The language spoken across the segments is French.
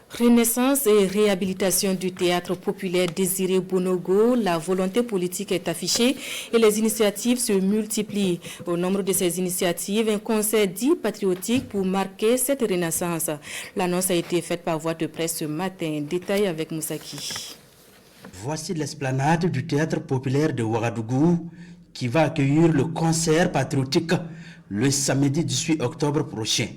Renaissance et réhabilitation du théâtre populaire Désiré Bonogo, la volonté politique est affichée et les initiatives se multiplient. Au nombre de ces initiatives, un concert dit patriotique pour marquer cette renaissance. L'annonce a été faite par voie de presse ce matin. Détail avec Moussaki. Voici l'esplanade du théâtre populaire de Ouagadougou qui va accueillir le concert patriotique le samedi 18 octobre prochain.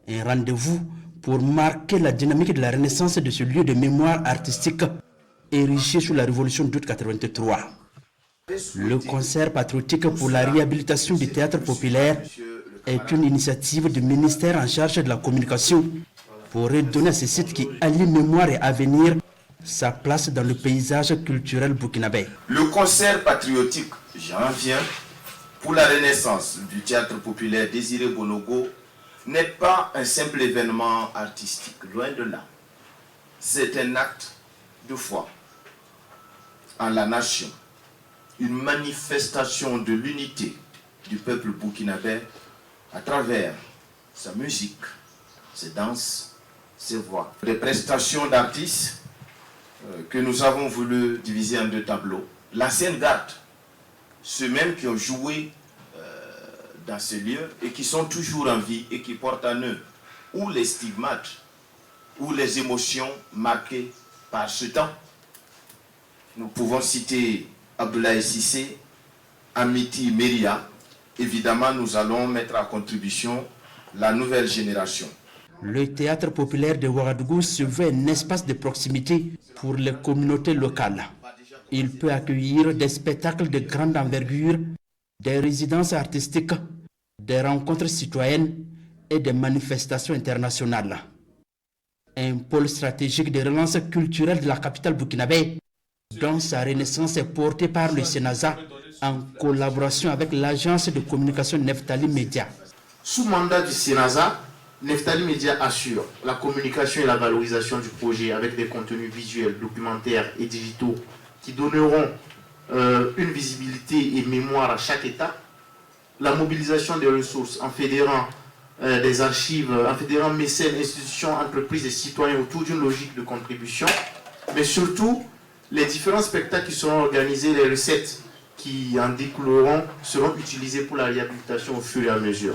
Un rendez-vous pour marquer la dynamique de la renaissance de ce lieu de mémoire artistique érigé sous la révolution d'août 83. Le concert patriotique pour la réhabilitation du théâtre populaire est une initiative du ministère en charge de la communication pour redonner à ce site qui allie mémoire et avenir sa place dans le paysage culturel burkinabé. Le concert patriotique, j'en viens, pour la renaissance du théâtre populaire Désiré Bonogo n'est pas un simple événement artistique, loin de là. C'est un acte de foi en la nation, une manifestation de l'unité du peuple burkinabé à travers sa musique, ses danses, ses voix. Des prestations d'artistes que nous avons voulu diviser en deux tableaux. L'ancienne garde, ceux-mêmes qui ont joué dans ce lieu et qui sont toujours en vie et qui portent en eux ou les stigmates ou les émotions marquées par ce temps. Nous pouvons citer Abdoulaye Sissé, Amity Meria. Évidemment, nous allons mettre à contribution la nouvelle génération. Le théâtre populaire de Ouagadougou se veut un espace de proximité pour les communautés locales. Il peut accueillir des spectacles de grande envergure, des résidences artistiques, des rencontres citoyennes et des manifestations internationales. Un pôle stratégique de relance culturelle de la capitale burkinabé, dont sa renaissance est portée par le Sénasa en collaboration avec l'agence de communication Neftali Media. Sous mandat du Sénasa, Neftali Media assure la communication et la valorisation du projet avec des contenus visuels, documentaires et digitaux qui donneront une visibilité et mémoire à chaque État, la mobilisation des ressources en fédérant des archives, en fédérant mécènes, institutions, entreprises et citoyens autour d'une logique de contribution, mais surtout les différents spectacles qui seront organisés, les recettes qui en découleront seront utilisées pour la réhabilitation au fur et à mesure.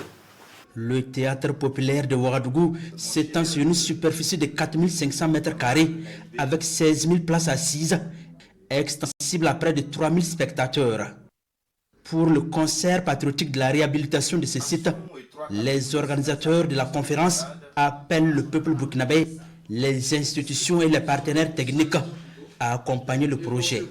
Le théâtre populaire de Ouagadougou s'étend sur une superficie de 4500 m² avec 16 000 places assises, extensible à près de 3000 spectateurs. Pour le concert patriotique de la réhabilitation de ce site, les organisateurs de la conférence appellent le peuple burkinabé, les institutions et les partenaires techniques à accompagner le projet.